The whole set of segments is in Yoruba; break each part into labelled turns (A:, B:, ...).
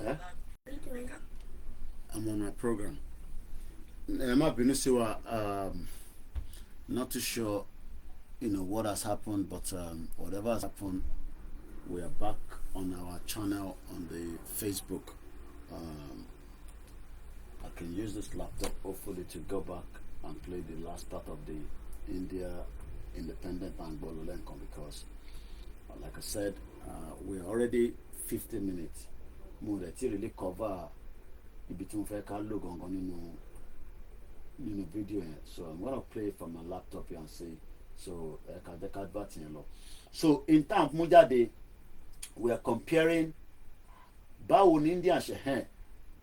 A: Eh? I'm on my program. I'm not too sure, what has happened, but whatever has happened, we are back on our channel on the Facebook. I can use this laptop hopefully to go back and play the last part of the India Independent and Bololenko because, like I said, we're already 50 minutes. Mo dẹ̀ ti really cover ibi tí mo fẹ́ ká lò gangan nínú video yẹn. So I'm gonna play it from my laptop here and see. So ẹ̀ka jẹ́ ká bá tiyẹn lọ. So in time mú jáde, we are comparing báwo ni India ṣe hẹ́n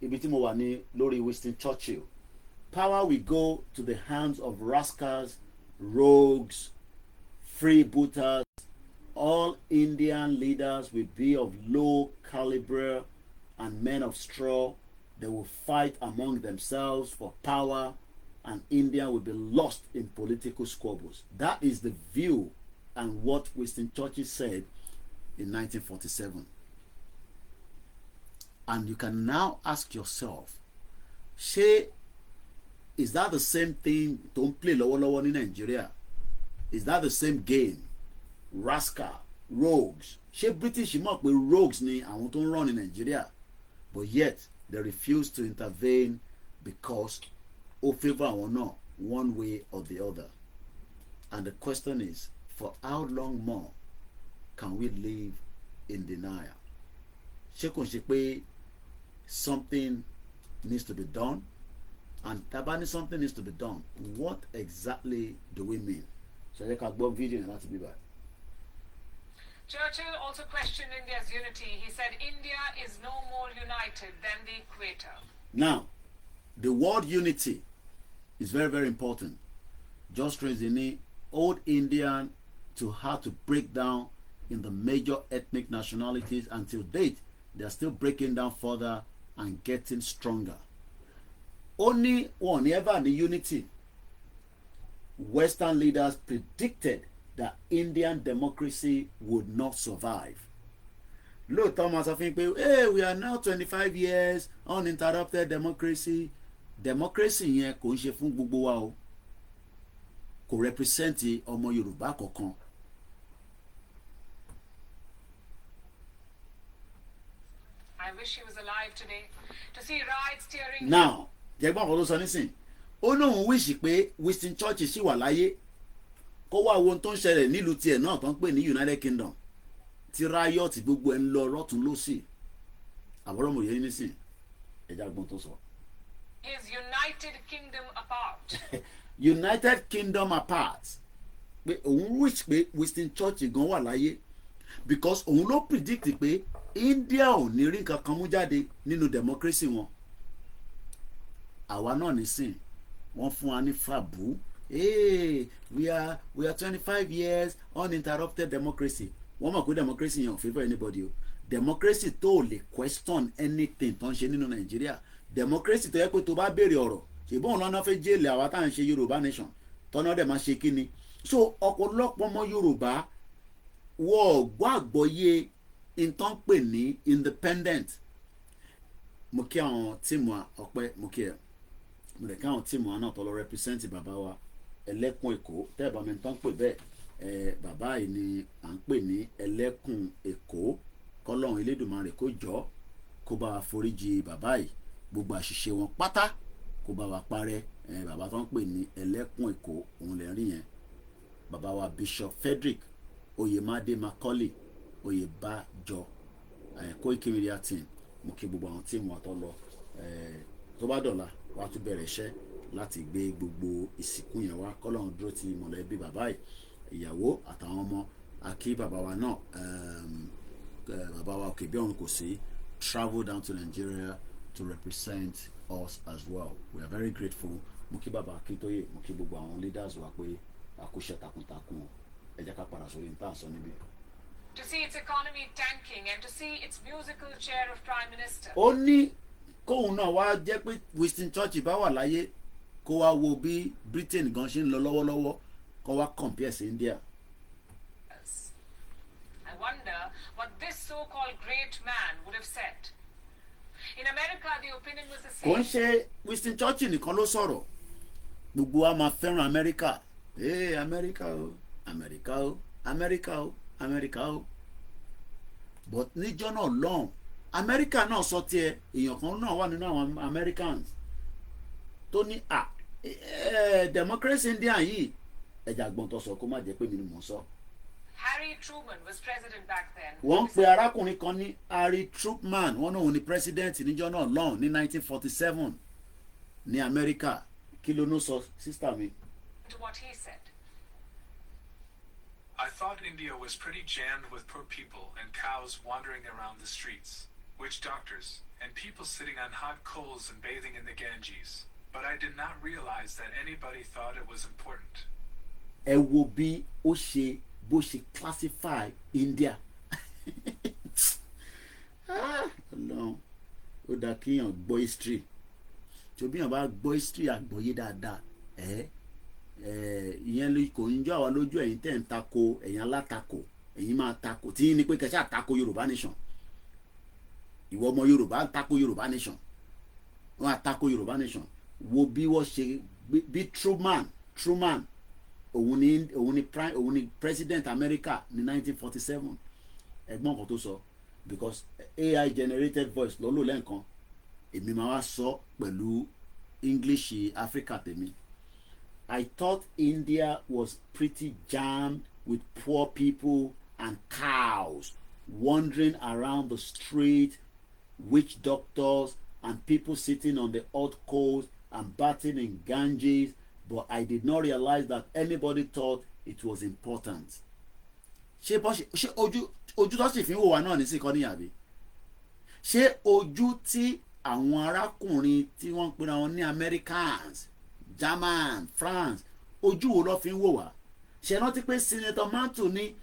A: ibi tí mo wà ní lórí Winston Churchill. Power will go to the hands of rascals, rogues, freebooters. All Indian leaders will be of low caliber and men of straw. They will fight among themselves for power, and India will be lost in political squabbles. That is the view and what Winston Churchill said in 1947. And you can now ask yourself, is that the same thing tó ń play lọ́wọ́lọ́wọ́ ní Nigeria? Is that the same game? Rascal, rogues. Ṣé British mọ̀ pé rogues ni àwọn tó ń run ní Nigeria? But yet they refuse to intervene because ó favour àwọn náà one way or the other. And the question is, for how long more can we live in denial? Ṣé kò ṣe pé something needs to be done? And tabani something needs to be done. What exactly do we mean? So I can go video and that's be back.
B: Churchill also questioned India's unity. He said India is no more united than the equator.
A: Now, the word unity is very, very important. Just recently, old Indian to how to break down in the major ethnic nationalities. Until date, they are still breaking down further and getting stronger. Only one ever the unity. Western leaders predicted that Indian democracy would not survive. Lóòótọ́ Thomas sọ fún pé hey, we are now 25 years uninterrupted democracy. Democracy yẹn kò ń ṣe fún gbogbo wa o. Kò represent ọmọ Yorùbá kankan.
B: I wish he was alive today to see riots tearing.
A: Now, jẹ́gbọ́n kan ló sọ nísìn. Ó lóun wíṣì pé Winston Churchill ṣì wà láyé. Kó wá wo ohun tó ń ṣẹlẹ̀ nílùú tiẹ̀ náà tó ń pè ní United Kingdom tí riot gbogbo ẹ̀ ń lọ lọ́tún lọ́sì àbúrò mòye nísìn ẹja gbọ́n tó sọ.
B: Is United Kingdom apart?
A: United Kingdom apart pé òun wish pé Winston Churchill gan wà láyé because òun ló predict pé India ò ní rí nǹkan kan mú jáde nínú democracy wọn. Àwa náà nísìn wọ́n fún wa ní fàbú. Hey, we are 25 years uninterrupted democracy. Wọ́n mọ̀ pé democracy yẹn ò favour anybody o. Democracy tó lè question anything tó ń ṣe nínú Nàìjíríà. Democracy tó yẹ pé tó bá béèrè ọ̀rọ̀ ṣùgbọ́n òun lọ́nà fẹ́ jẹ́lẹ̀ àwa tá à ń ṣe Yorùbá nation tọ́nà dẹ̀ máa ṣe kíni. So ọ̀pọ̀lọpọ̀ ọmọ Yorùbá wọ́n gbọ́ àgbọ́yé ìtàn pè ní independent. Mo kí àwọn tíìmù ọpẹ́ mo kí ẹ mo lè kí àwọn tíìmù náà tó lọ represent bàbá wa ẹlẹ́kùn Èkó tẹ́ẹ̀bà mi tán pè bẹ́ẹ̀ bàbá yìí ni à ń pè ní ẹlẹ́kùn Èkó kọ́lọ́run Elédùmarè kó jọ kó bá wa foríjì bàbá yìí gbogbo àṣìṣe wọn pátá kó bá wa parẹ́ bàbá tó ń pè ní ẹlẹ́kùn Èkó òun lè rí yẹn bàbá wa Bishop Frederick Oyemade Macaulay Oyèbájọ Koikimedia team mo kí gbogbo àwọn tíìmù wa tó lọ tó bá dọ̀la wàá tún bẹ̀rẹ̀ iṣẹ́ láti gbé gbogbo ìsìnkú yẹn wá kọ́lọ́run dúró ti mọ̀lẹ́bí bàbá yìí ìyàwó àtàwọn ọmọ akí bàbá wa náà bàbá wa òkè bí ọ̀run kò sí travel down to Nigeria to represent us as well. We are very grateful. Mo kí bàbá Akíntóyè mo kí gbogbo àwọn leaders wa pé àkóṣe takuntakun ẹ jẹ́ ká padà sórí níta sọ níbí.
B: To see its economy tanking and to see its musical chair of prime minister.
A: Ó ní kóun náà wá jẹ́ pé Winston Churchill bá wà láyé kó wá wo bí Britain gan ṣe ń lọ lọ́wọ́lọ́wọ́ kó wá compare sí India.
B: I wonder what this so-called great man would have said. the opinion was the
A: kò ń
B: same.
A: ṣe Winston Churchill nìkan ló sọ̀rọ̀ gbogbo wa máa fẹ́ràn Amẹ́ríkà Amẹ́ríkà o Amẹ́ríkà o Amẹ́ríkà o Amẹ́ríkà o but níjọ́ náà lọ́hùn Amẹ́ríkà náà sọ tiẹ̀ èèyàn kan náà wà nínú àwọn Americans tó ní democracy India yìí ẹ̀jà gbọ́n tó sọ kó má jẹ́ pé mi ni mò ń sọ.
B: Harry Truman was president back then.
A: wọ́n pe arákùnrin kan ní Harry Truman wọ́n náà ní president níjọ́ náà lọ́hùn ní 1947 ní Amẹ́ríkà kí ló ní sọ sísítà mi.
B: To what he said.
C: I thought India was pretty jammed with poor people and cows wandering around the streets, witch doctors, and people sitting on hot coals and bathing in the Ganges. But I did not realize that anybody thought it was important.
A: Ẹ wo bí ó ṣe bó ṣe classify India. Ọlọ́run ó dáa kéèyàn gbọ́ history tí obìyàn bá gbọ́ history àgbọ́yé dáadáa ìyẹn kò ń jọ àwa lójú ẹ̀yin tẹ̀ ń tako ẹ̀yin alátakò ẹ̀yin máa tako tí ní pé kẹsà tako Yorùbá nation ìwọ ọmọ Yorùbá ń tako Yorùbá nation wọn àtakò Yorùbá nation wo bí wọ́n ṣe bí Truman òun ni president America ní 1947 ẹ̀gbọ́n kan tó sọ because AI generated voice lọ́lọ́ lẹ́ǹkan èmi máa wá sọ pẹ̀lú English Africa tèmi. I thought India was pretty jammed with poor people and cows wandering around the street, witch doctors and people sitting on the hot coals and bathing in Ganges, but I did not realize that anybody thought it was important. Ṣé ojú tó sì fi ń wò wá náà ní sí kọ́ níyàbí? Ṣé ojú tí àwọn arákùnrin tí wọ́n ń pera wọn ní Americans, German, France, ojú wo ló fi ń wò wá? Ṣé rántí pé Senator Mantu ní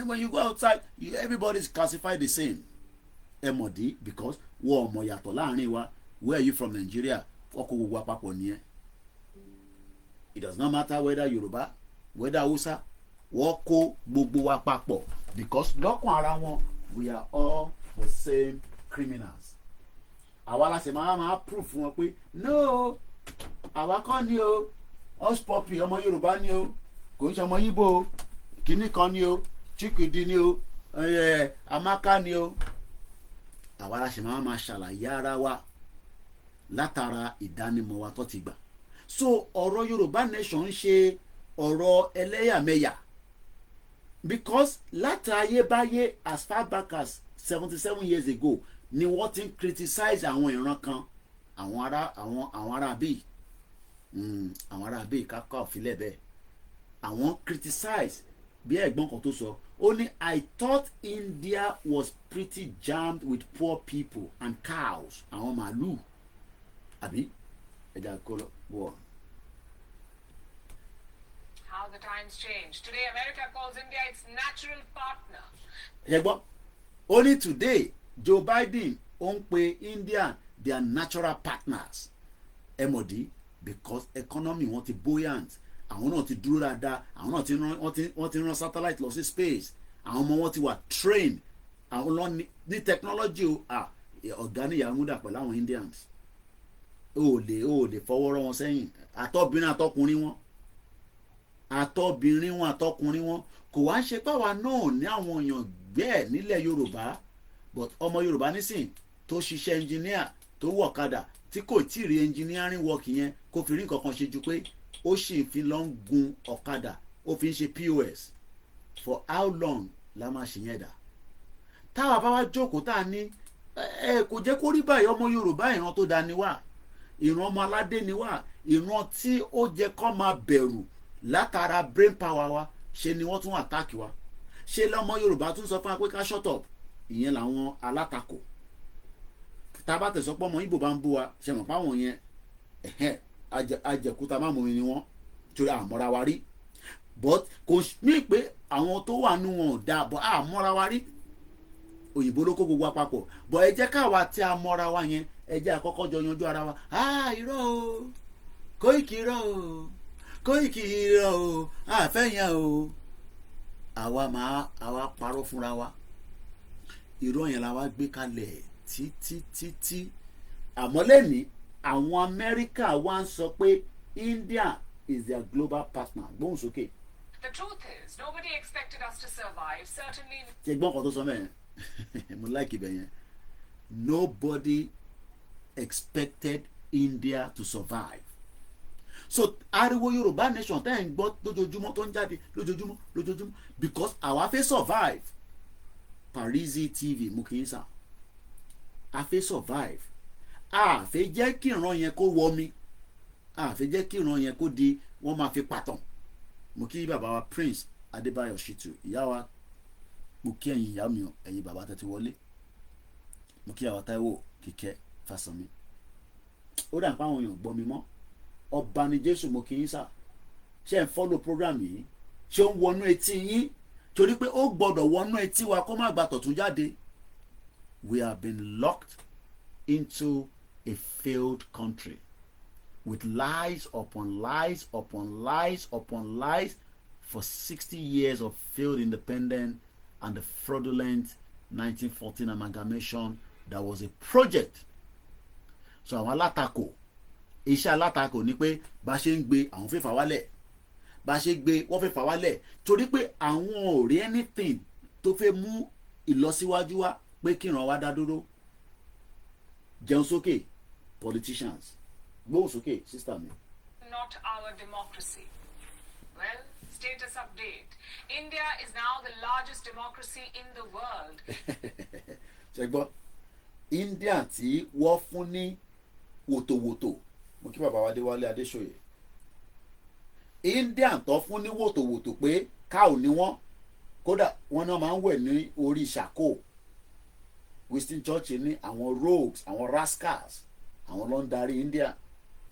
A: when you go outside everybody is classified the same. Ẹ mọ̀ dí because wọ́n ọmọ yàtọ̀ láàrin wa. Where are you from Nigeria? Ọkọ̀ gbogbo àpapọ̀ nìyẹn. It does not matter whether Yorùbá whether Hausa wọ́n kó gbogbo wa papọ̀ because lọ́kàn ara wọn we are all the same criminals. Àwa la ṣe máa proof fún wọn pé no àwa kọ́ ni o us poppy ọmọ Yorùbá ni o kò ń ṣe ọmọ Yíbò o kìíní kan ni o Chikudi ni o Amaka ni o àwa la ṣe máa ṣàlàyé ara wa látara ìdánimọ̀ wa tó ti gbà. So ọ̀rọ̀ Yorùbá nation ń ṣe ọ̀rọ̀ ẹlẹ́yàmẹ̀yà because látayébáyé as far back as 77 years ago ni wọ́n ti ń criticize àwọn ìran kan àwọn ará bíi àwọn ará bíi káká òfìlẹ̀ bẹ́ẹ̀ àwọn criticize bí ẹ̀gbọ́n kan tó sọ ó ní I thought India was pretty jammed with poor people and cows àwọn màálù àbí ẹ̀dá kọlọ̀ wọ̀.
B: How the times change. Today, America calls India its natural partner.
A: Ẹ̀gbọ́n ó ní today Joe Biden ó ń pe India their natural partners mod because economy wọn ti buoyant àwọn náà ti dúró dáadáa àwọn náà wọ́n ti rán satellite lọ sí space àwọn ọmọ wọn ti wà trained àwọn lọ ní technology ọ̀gá níyàwó múdà pẹ̀lú àwọn Indians ó lè fọwọ́ rọ́ wọn sẹ́yìn àtọ́bìnrin àtọkùnrin wọn kò wá ń ṣe páwa náà ní àwọn èèyàn bẹ́ẹ̀ nílẹ̀ Yorùbá but ọmọ Yorùbá nísìn tó ṣiṣẹ́ engineer tó wọ̀kadà tí kò tí ì rí engineering work yẹn kó fi rí nǹkan kan ṣe ju pé ó sì fi lọ ń gun ọ̀kadà ó fi ń ṣe POS for how long la máa ṣe yẹn dà táwa bá wá jókòó tá a ní kò jẹ́ kó rí báyìí ọmọ Yorùbá ìran tó dáa ni wá ìran ọmọ aládé ni wá ìran tí ó jẹ́ kó máa bẹ̀rù látara brain power wa ṣe ni wọ́n tún attack wa ṣe lọ́mọ Yorùbá tún sọ fún wa pé ká shut up ìyẹn làwọn alátakò tá a bá tẹ̀sọ́ pọ́ ọmọ Ìgbò bá ń bú wa ṣe mọ̀ páwọn yẹn ajẹ̀kúta má mọ̀ mi ni wọ́n torí àmọ́ra wa rí but kò ní pé àwọn tó wà nù wọn ò dáa bọ́ àmọ́ra wa rí òyìnbó ló kó gbogbo àpapọ̀ bọ́ ẹ jẹ́ káwa tí a mọ́ra wa yẹn ẹ jẹ́ àkọ́kọ́ jọ yanjú ara wa irọ́ o Koiki irọ́ o Koiki irọ́ o àfẹ́yàn o àwa parọ́ fúnra wa irọ́ yẹn la wá gbé kalẹ̀ títí àmọ́ lẹ́ni àwọn Amẹ́ríkà wá ń sọ pé India is their global partner. Gbóhùn sókè.
B: The truth is, nobody expected us to survive. Certainly.
A: ṣe gbọ́n kan tó sọ mẹ́rin mo like ibẹ̀ yẹn. Nobody expected India to survive. So ariwo Yorùbá nation tẹ́ ẹ̀ ń gbọ́ lójoojúmọ́ tó ń jáde lójoojúmọ́ because àwa fẹ́ survive. Parisi TV mo kì í sà a fẹ́ survive. A fẹ́ jẹ́ kí ìran yẹn kó wọ mi. A fẹ́ jẹ́ kí ìran yẹn kó di wọ́n máa fi pàtàn. Mo kí bàbá wa Prince Adébáyọ̀ Ṣítù ìyá wa mo kí ẹ̀yin ìyá mi ẹ̀yin bàbá tẹ́tí wọlé mo kí àwọn Táíwò Kíkẹ́ Fásánmi ó dà ń pa àwọn èèyàn gbọ́ mi mọ́ ọba ni Jésù mo kí yín sà ṣé ń follow program yìí ṣé ń wọnú etí yín torí pé ó gbọ́dọ̀ wọnú etí wa kó má gbà tọ̀tún jáde. We have been locked into a failed country with lies upon lies upon lies upon lies for 60 years of failed independence and the fraudulent 1914 amalgamation that was a project. So àwọn alátakò iṣẹ́ alátakò ni pé bá ṣe ń gbé àwọn fẹ́ fà wálẹ̀ bá ṣe gbé wọ́n fẹ́ fà wálẹ̀ torí pé àwọn ò rí anything tó fẹ́ mú ìlọsíwájú wá pé kí ìran wa dá dúró. Jẹun sókè politicians gbóhùn sókè sister mi.
B: Not our democracy. Well, status update. India is now the largest democracy in the world.
A: ṣe gbọ́ India tí wọ́n fún ní wòtòwòtò mo kí bàbá wa Adéwálé Adéṣòye India tó fún ní wòtòwòtò pé káò ní wọ́n kódà wọ́n náà máa ń wẹ̀ ní orí ṣàkó Winston Churchill ní àwọn rogues àwọn rascals àwọn ló ń darí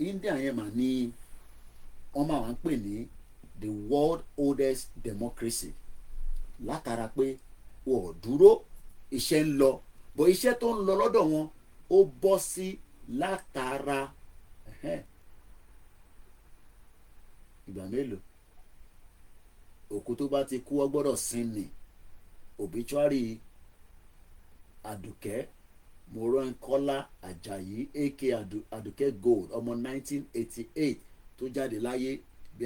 A: India yẹn mà ní wọ́n máa wá ń pè ní the world oldest democracy látara pé wọ́n dúró iṣẹ́ ń lọ bó iṣẹ́ tó ń lọ lọ́dọ̀ wọn ó bọ́ sí látara ìgbà mélòó òkú tó bá ti kú ọ gbọ́dọ̀ sin ni obituary Àdùkẹ́ Mọ́rọ́nkọ́lá Àjàyí aka Àdùkẹ́ Gold ọmọ 1988 tó jáde láyé bí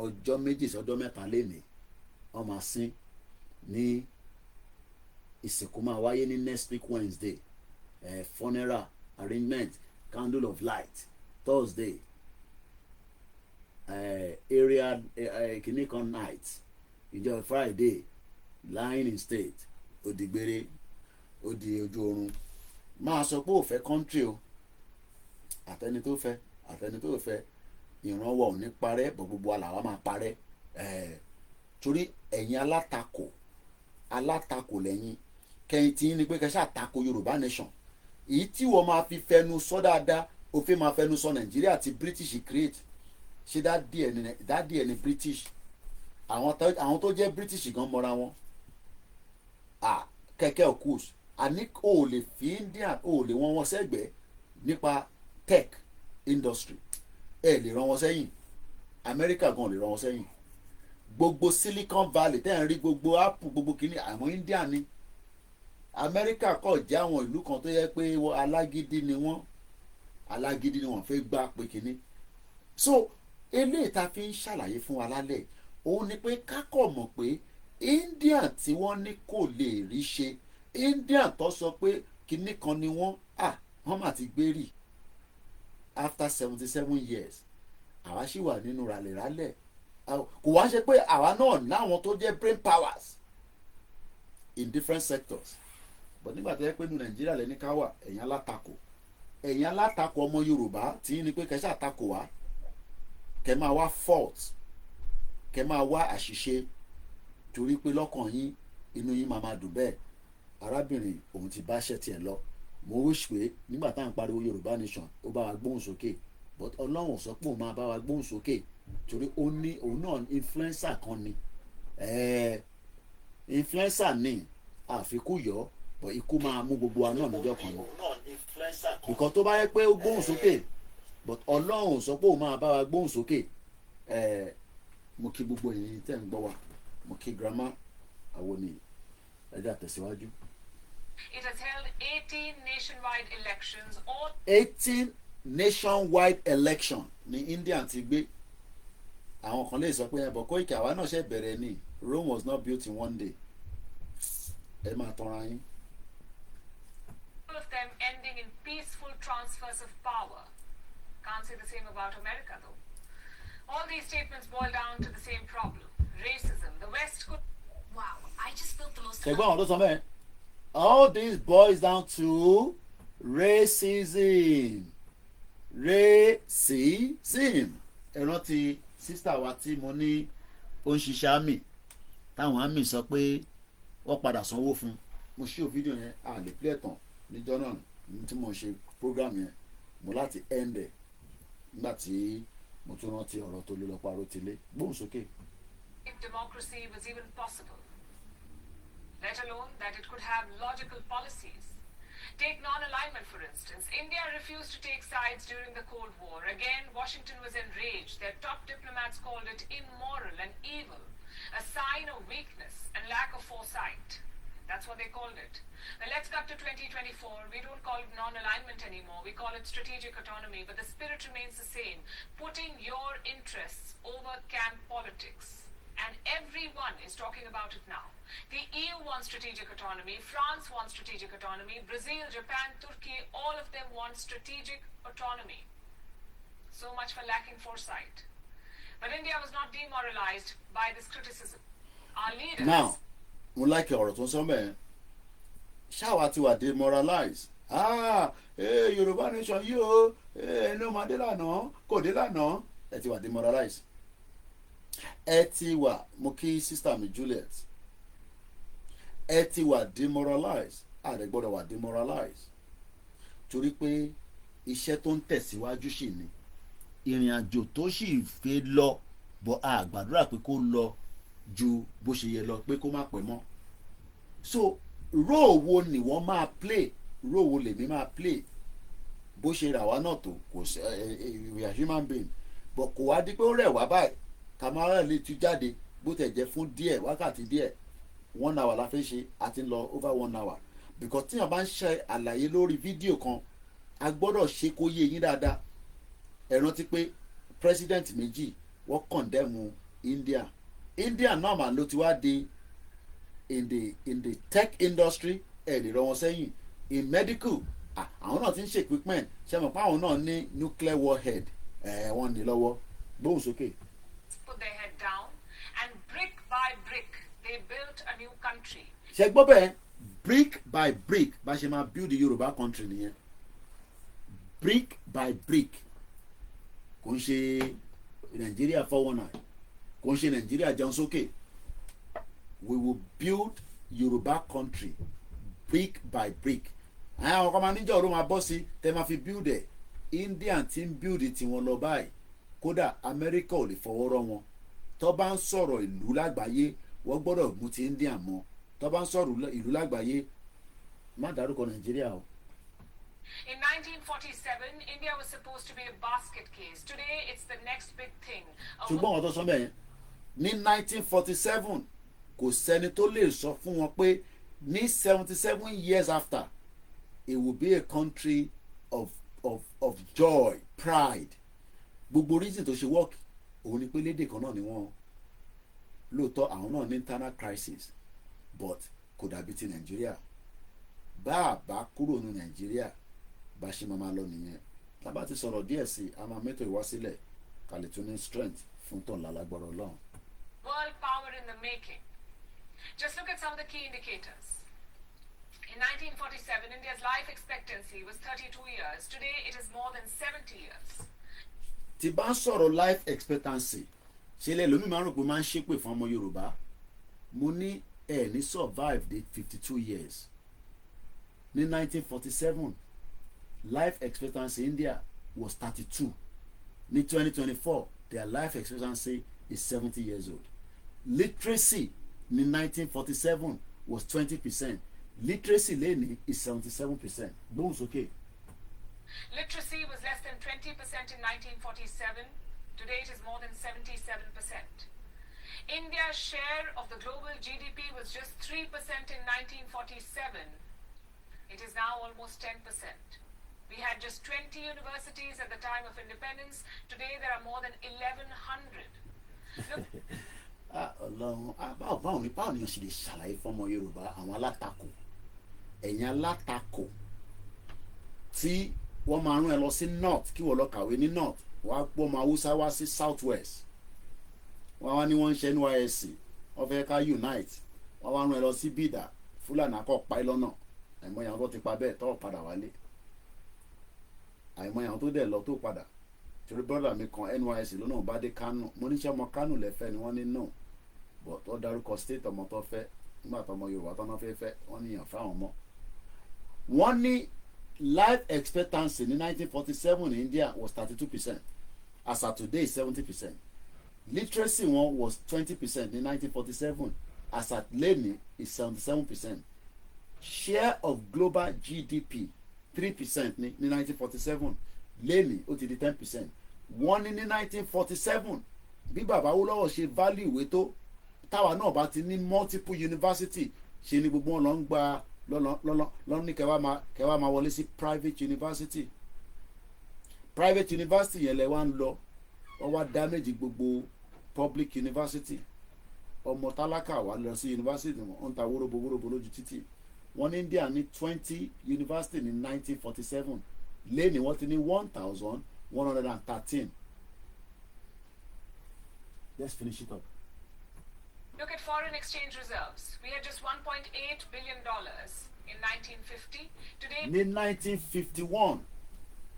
A: ọjọ́ méjì sọ́jọ́ mẹ́ta lénìí wọ́n máa sin ní ìsìnkú máa wáyé ní next week Wednesday funeral arrangement candle of light Thursday area kìnnìkan night ìjọ Friday lying in state òdìgbére ó di ojú oorun máa sọ pé ò fẹ́ country o àtẹni tó fẹ́ ìrànwọ́ ò ní parẹ́ bọ̀ gbogbo àlàwà máa parẹ́ torí ẹ̀yin alátakò lẹ́yìn kẹ́yìn tí ní pé kẹ́ ṣáà tako Yorùbá nation èyí tí wọ́n máa fi fẹnu sọ dáadáa òfin máa fẹnu sọ Nàìjíríà tí British create ṣé dádì ẹni British àwọn tó jẹ́ British gan mọ́ra wọn kẹ̀kẹ́ òkúùs àní o lè fi India o lè wọ́n sẹ́gbẹ̀ẹ́ nípa tech industry lè rán wọn sẹ́yìn America gan lè rán wọn sẹ́yìn gbogbo Silicon Valley tẹ́ ń rí gbogbo Apple gbogbo kìíní àwọn India ni America kọ̀ jẹ́ àwọn ìlú kan tó yẹ pé alágídí ni wọ́n fẹ́ gbá pé kìíní so eléyìí tá fi ń ṣàlàyé fún wa lálẹ́ òun ni pé kákọ̀ mọ̀ pé India tí wọ́n ní kò lè rí ṣe India tó sọ pé kinní kan ni wọ́n mà ti gbé rì after 77 years àwa sì wà nínú ràlẹ̀ràlẹ̀ kò wá ṣe pé àwa náà láwọn tó jẹ́ brain powers in different sectors but nígbà tó yẹ pé ní Nàìjíríà lẹ́ni ká wà ẹ̀yin alátakò ọmọ Yorùbá tí ní pé kẹ́sà takò wá kẹ́ máa wá fault kẹ́ máa wá àṣìṣe torí pé lọ́kàn yín inú yín máa dùn bẹ́ẹ̀ arábìnrin òun ti bá ṣẹ́ tiẹ̀ lọ mo wish pé nígbà tá à ń pariwo Yorùbá nation ó bá wa gbóhùn sókè but Ọlọ́run sọ pé òun máa bá wa gbóhùn sókè torí òun náà influencer kan ni influencer ni àfikún yọ but ikú máa mú gbogbo wa náà níjọ́ kan ni because tó bá yẹ pé ó gbóhùn sókè but Ọlọ́run sọ pé òun máa bá wa gbóhùn sókè mo kí gbogbo yìí tẹ̀ ń gbọ́ wa mo kí grandma àwọn ni ẹjẹ́ àtẹ̀síwájú.
B: It has held 18 nationwide elections, all
A: 18 nationwide election ní India ti gbé. Àwọn kan lè sọ pé ẹbọ Koiki àwa náà ṣe bẹ̀rẹ̀ ni Rome was not built in one day. Ẹ máa tanra yín.
B: all of them ending in peaceful transfers of power. Can't say the same about America, though. All these statements boil down to the same problem: racism. The West could. Wow, I just built the most.
A: Ṣègbọ́n àwọn tó sọ bẹ́ẹ̀. All this boils down to racism. Racism. Ẹ rántí sísítà wa tí mo ní ó ń ṣiṣẹ́ àmì táwọn àmì sọ pé wọ́n padà sanwó fún un. Mo ṣí o fídíò yẹn a lè play tán níjọ́ náà tí mo ṣe program yẹn mo láti end ẹ̀ nígbà tí mo tún rántí ọ̀rọ̀ tó lé lọ́pàá rótílé gbóhùn sókè.
B: If democracy was even possible, let alone that it could have logical policies. Take non-alignment, for instance. India refused to take sides during the Cold War. Again, Washington was enraged. Their top diplomats called it immoral and evil, a sign of weakness and lack of foresight. That's what they called it. Now let's cut to 2024. We don't call it non-alignment anymore. We call it strategic autonomy, but the spirit remains the same. Putting your interests over camp politics. And everyone is talking about it now. The EU wants strategic autonomy. France wants strategic autonomy. Brazil, Japan, Turkey, all of them want strategic autonomy. So much for lacking foresight. But India was not demoralized by this criticism. Our leaders...
A: Now, mo like ọ̀rọ̀ tó ń sọ bẹ́ẹ̀ ṣáwa ti wà demoralized Yorùbá nation yìí o ẹni ọmọ adé lánàá kò dé lánàá ẹ ti wà demoralized ẹ ti wà mo kí sister mi Juliet ẹ ti wà demoralized ààrẹ gbọ́dọ̀ wà demoralized torí pé iṣẹ́ tó ń tẹ̀síwájú sì ni ìrìn àjò tó sì fẹ́ lọ bọ́ a gbàdúrà pé kó lọ ju bó ṣe yẹ lọ pé kó má pẹ́ mọ́ so role wo ni wọ́n máa play role wo lèmi máa play bó ṣe rà wá náà tó kò sí we are human being but kò wá di pé ó rẹ̀ wá báyìí kàmáà lè tún jáde bó tẹ̀ jẹ́ fún díẹ̀ wákàtí díẹ̀ 1 hour la fẹ́ ṣe àti lọ over 1 hour because tíyàn bá ń ṣe àlàyé lórí fídíò kan a gbọ́dọ̀ ṣe kó yé yín dáadáa ẹ rántí pé president méjì wọ́n condemn India náà mà ló ti wá di in the tech industry ẹ̀ lè rọ wọn sẹ́yìn in medical àwọn náà ti ń ṣe equipment ṣe mọ̀ pé àwọn náà ní nuclear warhead wọ́n ní lọ́wọ́ gbóhùn sókè.
B: Put their head down and brick by brick they built a new country.
A: ṣe gbọ́ bẹ́ẹ̀ brick by brick bá ṣe máa build the Yorùbá country nìyẹn brick by brick kò ń ṣe Nàìjíríà 419 kò ń ṣe Nàìjíríà jẹun sókè we will build Yorùbá country brick by brick àwọn ọkọ máa níjà ọdún máa bọ́ sí tẹ́ máa fi build ẹ̀ India ti ń build tiwọn lọ báyìí kódà Amẹ́ríkà ò lè fọwọ́ rọ́ wọn tó bá ń sọ̀rọ̀ ìlú lágbàáyé wọ́n gbọ́dọ̀ mú ti India mọ́ tó bá ń sọ̀rọ̀ ìlú lágbàáyé má dárúkọ Nàìjíríà o.
B: In 1947, India was supposed to be a basket case. Today, it's the next big thing.
A: ṣùgbọ́n wọn tó sọ bẹ́ẹ̀ ní 1947 kò sẹ́ni tó lè sọ fún wọn pé ní 77 years after it will be a country of joy pride gbogbo reason tó ṣe work òun ni pé lédè kan náà ni wọ́n lóòótọ́ àwọn náà ní internal crisis but kò dàbí ti Nàìjíríà bá a bá kúrò ní Nàìjíríà bá ṣe máa lọ nìyẹn tábà ti sọ̀rọ̀ díẹ̀ sí a máa mẹ́tò ìwásílẹ̀ kàlẹ́ tún ní strength fún tọ̀nà lágbára Ọlọ́run.
B: World power in the making. Just look at some of the key indicators. In 1947, India's life expectancy was 32 years. Today, it is more than 70 years.
A: Tí bá ń sọ̀rọ̀ life expectancy ṣe lè lómi máa ń rò pé máa ń ṣépè fún ọmọ Yorùbá mo ní ẹ̀ ní survive dé 52 years ní 1947 life expectancy India was 32 ní 2024 their life expectancy is 70 years old literacy ní 1947 was 20% literacy lẹ́ni is 77% gbóhùn sókè.
B: Literacy was less than 20% in 1947. Today it is more than 77%. India's share of the global GDP was just 3% in 1947. almost 10%. We had just 20 universities at the time of independence. Today there are more than 1,100. Look,
A: Ọlọ́run báwo ni o ṣe lè ṣàlàyé fọ́mọ Yorùbá àwọn alátakò ẹ̀yin alátakò tí wọ́n máa rán ẹ lọ sí north kí wọ́n lọ kàwé ní north wọ́n á gbọ́ ọmọ Haúsá wá sí south west wọ́n wá ní wọ́n ń ṣe NYSC wọ́n fẹ́ ká unite wọ́n wá rán ẹ lọ sí bídà Fúlàní akọ́ pa ẹ lọ́nà àìmọye àwọn tó ti pa bẹ́ẹ̀ tó padà wálé àìmọye àwọn tó dẹ̀ lọ tó padà torí brọ́dà mi kan NYSC lọ́nà bá dé Kánò mo níṣẹ́ ọmọ Kánò lẹ́fẹ́ ni wọ́n ní no but ó dárúkọ state ọmọ tó fẹ́ nígbà tó ọmọ Yorùbá tó náà fẹ́ wọ́n níyàn fáwọn ọmọ. wọ́n ní life expectancy in 1947 in India was 32%. As of today, 70%. Literacy one was 20% in 1947. As at Lenny is 77%. Share of global GDP 3% in 1947. Lenny ó ti di 10%. Wọ́n ní 1947 bí bàbá Awólọ́wọ̀ ṣe value ìwé tó táwa náà bá ti ní multiple university ṣe ni gbogbo wọn lọ ń gba lọ́nà ní kẹwàá máa wọlé sí private university yẹn lẹ wá ń lọ wọ́n wá damage gbogbo public university ọmọ tálákà wà lọ sí university wọn ń ta wóróbo lójú títì wọ́n ní India ní 20 university ní 1947 lẹ́ni wọ́n ti ní 1,113. Let's finish it up.
B: Look at foreign exchange reserves. We had just $1.8 billion in 1950. Today,
A: in 1951,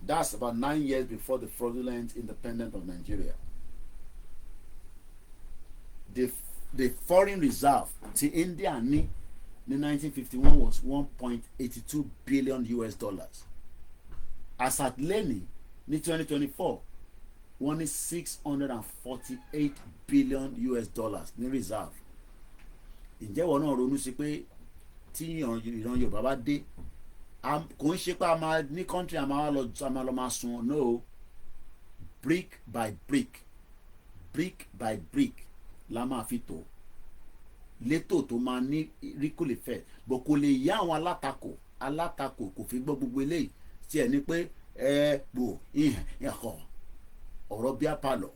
A: that's about 9 years before the fraudulent independence of Nigeria. The foreign reserve to India in 1951 was $1.82 billion. As at Lenny in 2024, wọ́n ní $648 billion ní reserve. Ǹjẹ́ wọn náà ronú sí pé tí ìran Yorùbá bá dé kò ń ṣe pé a máa ní country a máa lọ máa sun no brick by brick la máa fi tò létò tó máa ní ripple effect bó kò lè yá àwọn alátakò kò fi gbọ́ gbogbo eléyìí tí ẹ̀ ní pé bò ìhàn ọ̀rọ̀ bí apalọ̀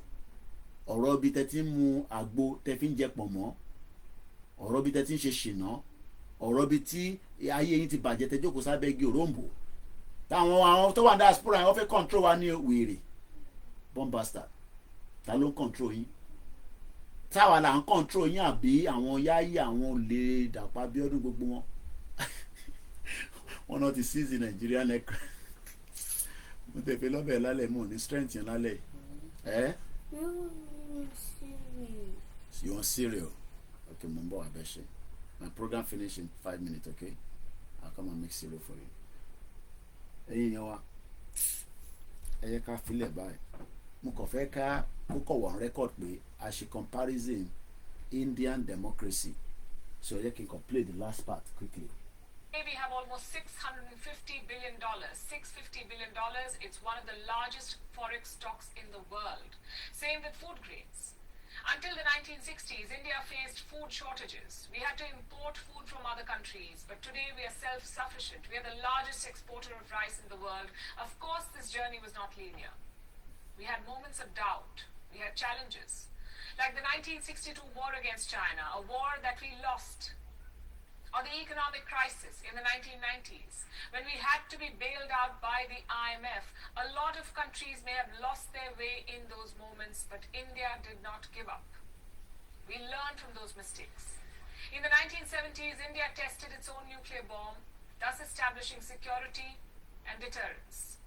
A: ọ̀rọ̀ bí tẹ́ ti ń mu àgbo tẹ́ fi ń jẹ pọ̀nmọ́ ọ̀rọ̀ bí tẹ́ ti ń ṣe ṣìnà ọ̀rọ̀ bí tí ayé yín ti bàjẹ́ tẹ́ jókòó sábẹ́ igi òróǹbó táwọn tó wà ní diaspora yẹn wọ́n fẹ́ control wa ní wèrè bombasta ta ló ń control yín táwa là ń control yín àbí àwọn yáyí àwọn olè Dàpọ̀ Abíọ́dún gbogbo wọn wọn náà ti seize Nàìjíríà nẹ́kọ̀ mo tẹ̀ pé lọ́bẹ̀ lálẹ́ mo ní strength yẹn lálẹ́ you want cereal? Okay, Mumbo Abeshe. My program finish in 5 minutes, okay? I'll come and make cereal for you. Ẹ̀yin yẹn wá ẹ yẹ ká filẹ̀ báyìí mo kàn fẹ́ ká kókò wọ̀n record pé a ṣe comparison Indian democracy so ẹ yẹ kí n kàn play the last part quickly.
B: Today we have almost $650 billion. $650 billion. It's one of the largest forex stocks in the world. Same with food grains. Until the 1960s, India faced food shortages. We had to import food from other countries. But today we are self-sufficient. We are the largest exporter of rice in the world. Of course, this journey was not linear. We had moments of doubt. We had challenges. Like the 1962 war against China, a war that we lost. Or the economic crisis in the 1990s, when we had to be bailed out by the IMF. A lot of countries may have lost their way in those moments, but India did not give up. We learned from those mistakes. In the 1970s, India tested its own nuclear bomb, thus establishing security and deterrence.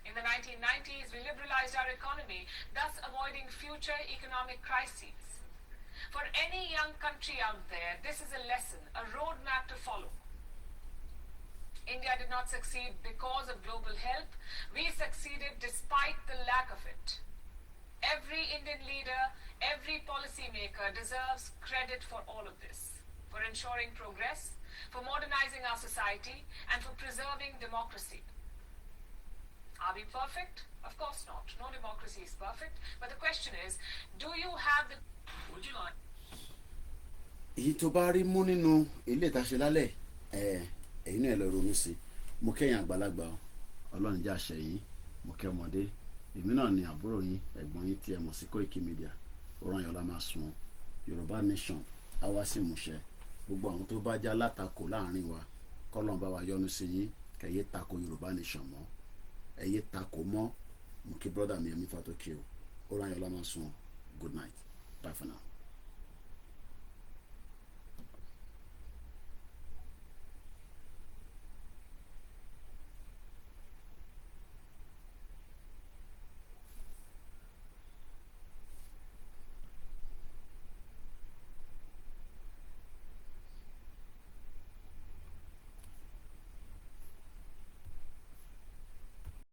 B: In the 1990s, we liberalized our economy, thus avoiding future economic crises. For any young country out there, this is a lesson, a roadmap to follow. India did not succeed because of global help. We succeeded despite the lack of it. Every Indian leader, every policymaker deserves credit for all of this, for ensuring progress, for modernizing our society, and for preserving democracy. Are we perfect? Of course not. No democracy is perfect. But the question is, do you have the... Would you like...
A: èyí tó bá rí mú nínú ilé ìtaṣe lálẹ́ ẹ̀yin náà lọ ronú sí mo kẹ́yìn àgbàlagbà ọlọ́run jẹ́ àṣẹ yìí, mo kẹ́ ọmọdé, èmi náà ni àbúrò yín ẹ̀gbọ́n yín tí ẹ mọ̀ sí Koikimedia. Oranyọlá máa sun Yorùbá nation á wá sí ìmúṣẹ. Gbogbo àwọn tó bá já látakò láàrin wa kọ́lọ́n bá wa yọ́nú sí yín, kẹ̀yẹ́ tako Yorùbá nation mọ́, ẹ̀yẹ́ tako mọ́. Mo kí brọ́dà mi ẹ̀mí Fatoke o. Oranyọlá máa sun. Good night. Bye for now.